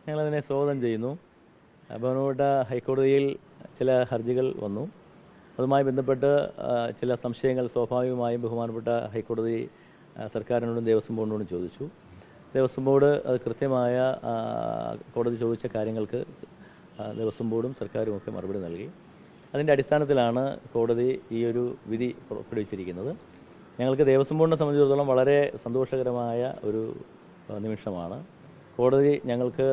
ഞങ്ങളതിനെ സ്വാഗതം ചെയ്യുന്നു. ബഹുമാനപ്പെട്ട ഹൈക്കോടതിയിൽ ചില ഹർജികൾ വന്നു. അതുമായി ബന്ധപ്പെട്ട് ചില സംശയങ്ങൾ സ്വാഭാവികമായും ബഹുമാനപ്പെട്ട ഹൈക്കോടതി സർക്കാരിനോടും ദേവസ്വം ബോർഡിനോടും ചോദിച്ചു. ദേവസ്വം ബോർഡ് അത് കൃത്യമായ കോടതി ചോദിച്ച കാര്യങ്ങൾക്ക് ദേവസ്വം ബോർഡും സർക്കാരും ഒക്കെ മറുപടി നൽകി. അതിൻ്റെ അടിസ്ഥാനത്തിലാണ് കോടതി ഈ ഒരു വിധി പുറപ്പെടുവിച്ചിരിക്കുന്നത്. ഞങ്ങൾക്ക് ദേവസ്വം ബോർഡിനെ സംബന്ധിച്ചിടത്തോളം വളരെ സന്തോഷകരമായ ഒരു നിമിഷമാണ്. കോടതി ഞങ്ങൾക്ക്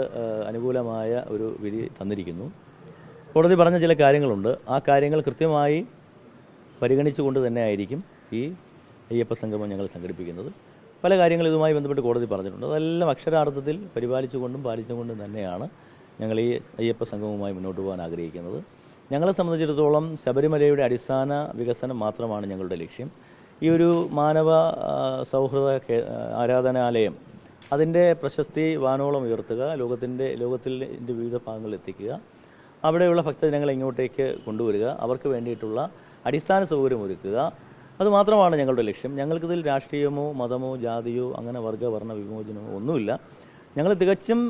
അനുകൂലമായ ഒരു വിധി തന്നിരിക്കുന്നു. കോടതി പറഞ്ഞ ചില കാര്യങ്ങളുണ്ട്. ആ കാര്യങ്ങൾ കൃത്യമായി പരിഗണിച്ചുകൊണ്ട് തന്നെ ആയിരിക്കും ഈ അയ്യപ്പ സംഗമം ഞങ്ങൾ സംഘടിപ്പിക്കുന്നത്. പല കാര്യങ്ങൾ ഇതുമായി ബന്ധപ്പെട്ട് കോടതി പറഞ്ഞിട്ടുണ്ട്. അതെല്ലാം അക്ഷരാർത്ഥത്തിൽ പാലിച്ചുകൊണ്ടും തന്നെയാണ് ഞങ്ങൾ ഈ അയ്യപ്പ സംഗമവുമായി മുന്നോട്ട് പോകാൻ ആഗ്രഹിക്കുന്നത്. ഞങ്ങളെ സംബന്ധിച്ചിടത്തോളം ശബരിമലയുടെ അടിസ്ഥാന വികസനം മാത്രമാണ് ഞങ്ങളുടെ ലക്ഷ്യം. ഈ ഒരു മാനവ സൗഹൃദ ആരാധനാലയം അതിൻ്റെ പ്രശസ്തി വാനോളം ഉയർത്തുക, ലോകത്തിൻ്റെ വിവിധ ഭാഗങ്ങളിൽ എത്തിക്കുക, അവിടെയുള്ള ഭക്തജനങ്ങളെ ഇങ്ങോട്ടേക്ക് കൊണ്ടുവരിക, അവർക്ക് വേണ്ടിയിട്ടുള്ള അടിസ്ഥാന സൗകര്യം ഒരുക്കുക, അതുമാത്രമാണ് ഞങ്ങളുടെ ലക്ഷ്യം. ഞങ്ങൾക്കിതിൽ രാഷ്ട്രീയമോ മതമോ ജാതിയോ അങ്ങനെ വർണ്ണ വിമോചനമോ ഒന്നുമില്ല. ഞങ്ങൾ തികച്ചും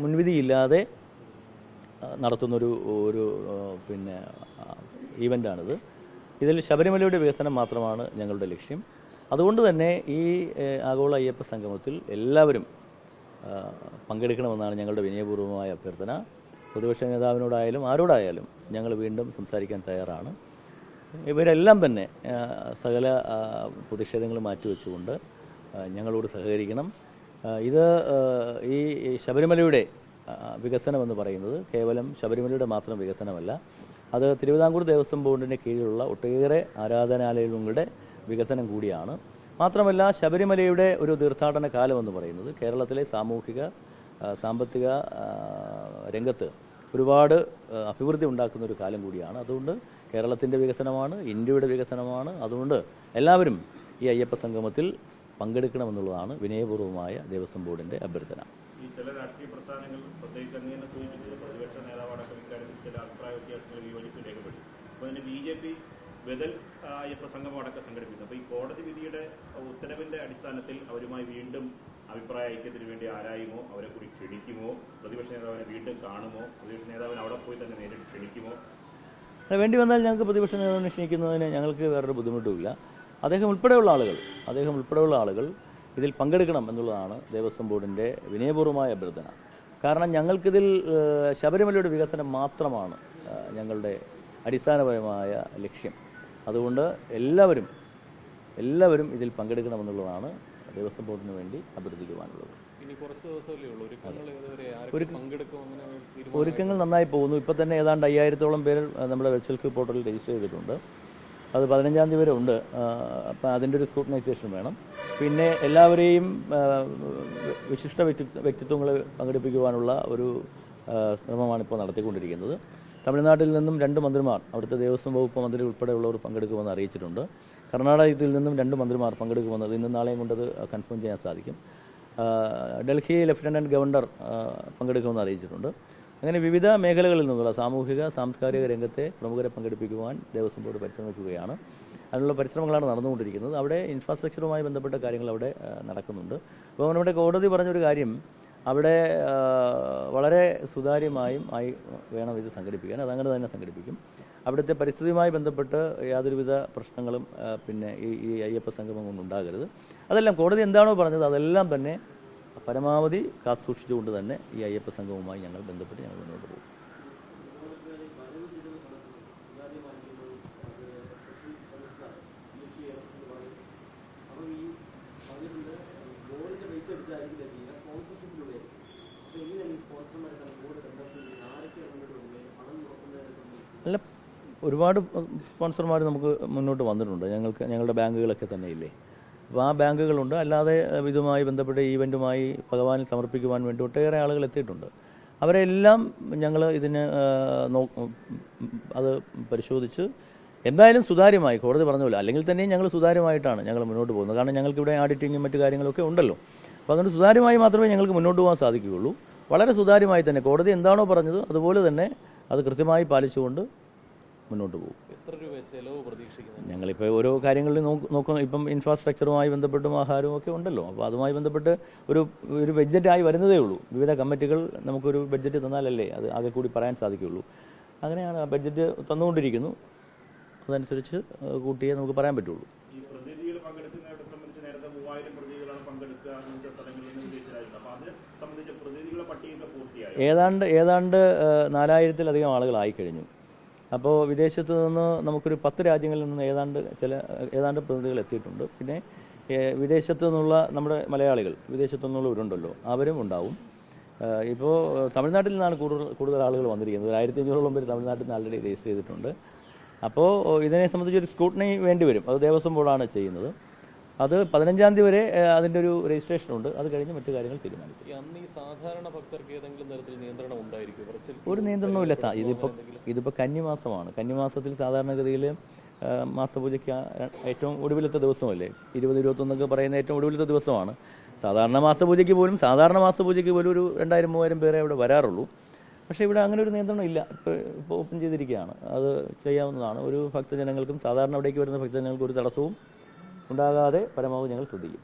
മുൻവിധിയില്ലാതെ നടത്തുന്നൊരു ഈവൻ്റാണിത്. ഇതിൽ ശബരിമലയുടെ വികസനം മാത്രമാണ് ഞങ്ങളുടെ ലക്ഷ്യം. അതുകൊണ്ട് തന്നെ ഈ ആഗോള അയ്യപ്പ സംഗമത്തിൽ എല്ലാവരും പങ്കെടുക്കണമെന്നാണ് ഞങ്ങളുടെ വിനയപൂർവ്വമായ അഭ്യർത്ഥന. പ്രതിപക്ഷ നേതാവിനോടായാലും ആരോടായാലും ഞങ്ങൾ വീണ്ടും സംസാരിക്കാൻ തയ്യാറാണ്. ഇവരെല്ലാം തന്നെ സകല പ്രതിഷേധങ്ങൾ മാറ്റിവെച്ചുകൊണ്ട് ഞങ്ങളോട് സഹകരിക്കണം. ഇത് ഈ ശബരിമലയുടെ വികസനമെന്ന് പറയുന്നത് കേവലം ശബരിമലയുടെ മാത്രം വികസനമല്ല. അത് തിരുവിതാംകൂർ ദേവസ്വം ബോർഡിൻ്റെ കീഴിലുള്ള ഒട്ടേറെ ആരാധനാലയങ്ങളുടെ വികസനം കൂടിയാണ്. മാത്രമല്ല ശബരിമലയുടെ ഒരു തീർത്ഥാടന കാലമെന്ന് പറയുന്നത് കേരളത്തിലെ സാമൂഹിക സാമ്പത്തിക രംഗത്ത് ഒരുപാട് അഭിവൃദ്ധി ഉണ്ടാക്കുന്ന ഒരു കാലം കൂടിയാണ്. അതുകൊണ്ട് കേരളത്തിൻ്റെ വികസനമാണ്, ഇന്ത്യയുടെ വികസനമാണ്. അതുകൊണ്ട് എല്ലാവരും ഈ അയ്യപ്പ സംഗമത്തിൽ പങ്കെടുക്കണമെന്നുള്ളതാണ് വിനയപൂർവ്വമായ ദേവസ്വം ബോർഡിൻ്റെ അഭ്യർത്ഥന. ഈ ചില രാഷ്ട്രീയ പ്രസ്ഥാനങ്ങൾ പ്രത്യേകിച്ച് അങ്ങനെ സൂചിപ്പിച്ചത് പ്രതിപക്ഷ നേതാവടക്കം ഇക്കാര്യത്തിൽ ചില അഭിപ്രായ വ്യത്യാസങ്ങൾ വിയോജിപ്പ് രേഖപ്പെടുത്തി. അപ്പോൾ അതിന് BJP ബദൽ അയ്യപ്പ സംഗമം അടക്കം സംഘടിപ്പിക്കുന്നു. അപ്പോൾ ഈ കോടതി വിധിയുടെ ഉത്തരവിൻ്റെ അടിസ്ഥാനത്തിൽ അവരുമായി വീണ്ടും അഭിപ്രായ ഐക്യത്തിന് വേണ്ടി ആരായുമോ, അവരെ കൂടി ക്ഷണിക്കുമോ, പ്രതിപക്ഷ നേതാവിനെ വീണ്ടും കാണുമോ, പ്രതിപക്ഷ നേതാവിനെ അവിടെ പോയി തന്നെ നേരിട്ട് ക്ഷണിക്കുമോ? വേണ്ടി വന്നാൽ ഞങ്ങൾക്ക് പ്രതിപക്ഷ നേതാവിനെ ക്ഷണിക്കുന്നതിന് ഞങ്ങൾക്ക് വേറൊരു ബുദ്ധിമുട്ടുമില്ല. അദ്ദേഹം ഉൾപ്പെടെയുള്ള ആളുകൾ ഇതിൽ പങ്കെടുക്കണം എന്നുള്ളതാണ് ദേവസ്വം ബോർഡിൻ്റെ വിനയപൂർവ്വമായ അഭ്യർത്ഥന. കാരണം ഞങ്ങൾക്കിതിൽ ശബരിമലയുടെ വികസനം മാത്രമാണ് ഞങ്ങളുടെ അടിസ്ഥാനപരമായ ലക്ഷ്യം. അതുകൊണ്ട് എല്ലാവരും ഇതിൽ പങ്കെടുക്കണമെന്നുള്ളതാണ് ദേവസ്വം ബോർഡിന് വേണ്ടി അഭ്യർത്ഥിക്കുവാനുള്ളത്. ഒരുക്കങ്ങൾ നന്നായി പോകുന്നു. ഇപ്പോൾ തന്നെ ഏതാണ്ട് 5000-ഓളം പേര് നമ്മുടെ വെബ്സൈറ്റ് പോർട്ടലിൽ രജിസ്റ്റർ ചെയ്തിട്ടുണ്ട്. അത് 15-ാം തീയതി വരെ ഉണ്ട്. അപ്പം അതിൻ്റെ ഒരു സ്ക്രൂട്ടനൈസേഷൻ വേണം. പിന്നെ എല്ലാവരെയും വിശിഷ്ട വ്യക്തിത്വങ്ങളെ പങ്കെടുപ്പിക്കുവാനുള്ള ഒരു ശ്രമമാണ് ഇപ്പോൾ നടത്തിക്കൊണ്ടിരിക്കുന്നത്. തമിഴ്നാട്ടിൽ നിന്നും 2 മന്ത്രിമാർ, അവിടുത്തെ ദേവസ്വം വകുപ്പ് മന്ത്രി ഉൾപ്പെടെയുള്ളവർ പങ്കെടുക്കുമെന്ന് അറിയിച്ചിട്ടുണ്ട്. കർണാടകത്തിൽ നിന്നും 2 മന്ത്രിമാർ പങ്കെടുക്കുമെന്നത് ഇന്നും നാളെയും കൊണ്ടത് കൺഫേം ചെയ്യാൻ സാധിക്കും. ഡൽഹി ലഫ്റ്റനന്റ് ഗവർണർ പങ്കെടുക്കുമെന്ന് അറിയിച്ചിട്ടുണ്ട്. അങ്ങനെ വിവിധ മേഖലകളിൽ നിന്നുള്ള സാമൂഹിക സാംസ്കാരിക രംഗത്തെ പ്രമുഖരെ പങ്കെടുപ്പിക്കുവാൻ ദേവസ്വം ബോർഡ് പരിശ്രമിക്കുകയാണ്. അതിനുള്ള പരിശ്രമങ്ങളാണ് നടന്നുകൊണ്ടിരിക്കുന്നത്. അവിടെ ഇൻഫ്രാസ്ട്രക്ചറുമായി ബന്ധപ്പെട്ട കാര്യങ്ങൾ അവിടെ നടക്കുന്നുണ്ട്. അപ്പോൾ നമ്മുടെ കോടതി പറഞ്ഞൊരു കാര്യം, അവിടെ വളരെ സുതാര്യമായും വേണം ഇത് സംഘടിപ്പിക്കാൻ. അതങ്ങനെ തന്നെ സംഘടിപ്പിക്കും. അവിടുത്തെ പരിസ്ഥിതിയുമായി ബന്ധപ്പെട്ട് യാതൊരുവിധ പ്രശ്നങ്ങളും പിന്നെ ഈ അയ്യപ്പ സംഗമം കൊണ്ടുണ്ടാകരുത്. അതെല്ലാം കോടതി എന്താണോ പറഞ്ഞത് അതെല്ലാം തന്നെ പരമാവധി കാത്തുസൂക്ഷിച്ചുകൊണ്ട് തന്നെ ഈ അയ്യപ്പ സംഗമവുമായി ഞങ്ങൾ മുന്നോട്ട് പോകും. അല്ല, ഒരുപാട് സ്പോൺസർമാർ നമുക്ക് മുന്നോട്ട് വന്നിട്ടുണ്ട്. ഞങ്ങളുടെ ബാങ്കുകളൊക്കെ തന്നെ ഇല്ലേ. അപ്പോൾ ആ ബാങ്കുകളുണ്ട്. അല്ലാതെ ഇതുമായി ബന്ധപ്പെട്ട ഈവൻറ്റുമായി ഭഗവാനിൽ സമർപ്പിക്കുവാൻ വേണ്ടി ഒട്ടേറെ ആളുകൾ എത്തിയിട്ടുണ്ട്. അവരെല്ലാം ഞങ്ങൾ ഇതിന് അത് പരിശോധിച്ച് എന്തായാലും സുതാര്യമായി കോടതി പറഞ്ഞല്ലോ, അല്ലെങ്കിൽ തന്നെയും ഞങ്ങൾ സുതാര്യമായിട്ടാണ് ഞങ്ങൾ മുന്നോട്ട് പോകുന്നത്. കാരണം ഞങ്ങൾക്കിവിടെ ആഡിറ്റിങ്ങും മറ്റു കാര്യങ്ങളൊക്കെ ഉണ്ടല്ലോ. അപ്പോൾ അതുകൊണ്ട് സുതാര്യമായി മാത്രമേ ഞങ്ങൾക്ക് മുന്നോട്ട് പോകാൻ സാധിക്കുകയുള്ളൂ. വളരെ സുതാര്യമായി തന്നെ കോടതി എന്താണോ പറഞ്ഞത് അതുപോലെ തന്നെ അത് കൃത്യമായി പാലിച്ചുകൊണ്ട് മുന്നോട്ട് പോകും. എത്ര രൂപ ചെലവ് പ്രതീക്ഷിക്കുന്നത്? ഞങ്ങളിപ്പോൾ ഓരോ കാര്യങ്ങളിൽ നോക്കും. ഇപ്പം ഇൻഫ്രാസ്ട്രക്ചറുമായി ബന്ധപ്പെട്ടും ആഹാരവും ഒക്കെ ഉണ്ടല്ലോ. അപ്പോൾ അതുമായി ബന്ധപ്പെട്ട് ഒരു ബഡ്ജറ്റായി വരുന്നതേ ഉള്ളൂ. വിവിധ കമ്മിറ്റികൾ നമുക്കൊരു ബഡ്ജറ്റ് തന്നാലല്ലേ അത് ആകെ കൂടി പറയാൻ സാധിക്കുകയുള്ളൂ. അങ്ങനെയാണ് ആ ബഡ്ജറ്റ് തന്നുകൊണ്ടിരിക്കുന്നു. അതനുസരിച്ച് കൂട്ടിയേ നമുക്ക് പറയാൻ പറ്റുള്ളൂ. ഈ പ്രതിനിധികൾ പങ്കെടുക്കുന്നതിനെ സംബന്ധിച്ച് നേരത്തെ 3000 പ്രതിനിധികളാണ് പങ്കെടുക്കുക വിവിധ സ്ഥലങ്ങളിൽ നിന്ന് വിദേശരാജ്യങ്ങൾ. അപ്പോൾ അത് സംബന്ധിച്ച് പ്രതിനിധികളുടെ പട്ടിക പൂർത്തിയായി ഏതാണ്ട് 4000-ലധികം ആളുകളായി കഴിഞ്ഞു. അപ്പോൾ വിദേശത്ത് നിന്ന് നമുക്കൊരു 10 രാജ്യങ്ങളിൽ നിന്ന് ഏതാണ്ട് പ്രതിനിധികൾ എത്തിയിട്ടുണ്ട്. പിന്നെ വിദേശത്തു നിന്നുള്ള നമ്മുടെ മലയാളികൾ വിദേശത്തു നിന്നുള്ളവരുണ്ടല്ലോ, അവരും ഉണ്ടാവും. ഇപ്പോൾ തമിഴ്നാട്ടിൽ നിന്നാണ് കൂടുതൽ ആളുകൾ വന്നിരിക്കുന്നത്. 1500-ഓളം പേര് തമിഴ്നാട്ടിൽ നിന്ന് ആൾറെഡി രജിസ്റ്റർ ചെയ്തിട്ടുണ്ട്. അപ്പോൾ ഇതിനെ സംബന്ധിച്ചൊരു സ്ക്രൂട്ടനി വേണ്ടി വരും. അത് ദേവസ്വം ബോർഡാണ് ചെയ്യുന്നത്. അത് 15-ാം തീയതി വരെ അതിൻ്റെ ഒരു രജിസ്ട്രേഷൻ ഉണ്ട്. അത് കഴിഞ്ഞ് മറ്റു കാര്യങ്ങൾ തീരുമാനിക്കും. അന്ന് ഈ സാധാരണ ഭക്തർക്ക് ഏതെങ്കിലും തരത്തിൽ നിയന്ത്രണം ഉണ്ടായിരിക്കും? ഒരു നിയന്ത്രണവും ഇല്ല. ഇതിപ്പോൾ കന്നിമാസമാണ്. കന്നിമാസത്തിൽ സാധാരണഗതിയിൽ മാസപൂജയ്ക്ക് ഏറ്റവും ഒടുവിലത്തെ ദിവസമല്ലേ, 20-21 പറയുന്ന ഏറ്റവും ഒടുവിലത്തെ ദിവസമാണ്. സാധാരണ മാസപൂജയ്ക്ക് പോലും ഒരു 2000-3000 പേരെ ഇവിടെ വരാറുള്ളൂ. പക്ഷേ ഇവിടെ അങ്ങനെ ഒരു നിയന്ത്രണം ഇല്ല. ഇപ്പോൾ ഓപ്പൺ ചെയ്തിരിക്കുകയാണ്. അത് ചെയ്യാവുന്നതാണ്. ഒരു ഭക്തജനങ്ങൾക്കും സാധാരണ അവിടേക്ക് വരുന്ന ഭക്തജനങ്ങൾക്കും ഒരു തടസ്സവും ഉണ്ടാകാതെ പരമാവധി ഞങ്ങൾ ശ്രദ്ധിക്കും.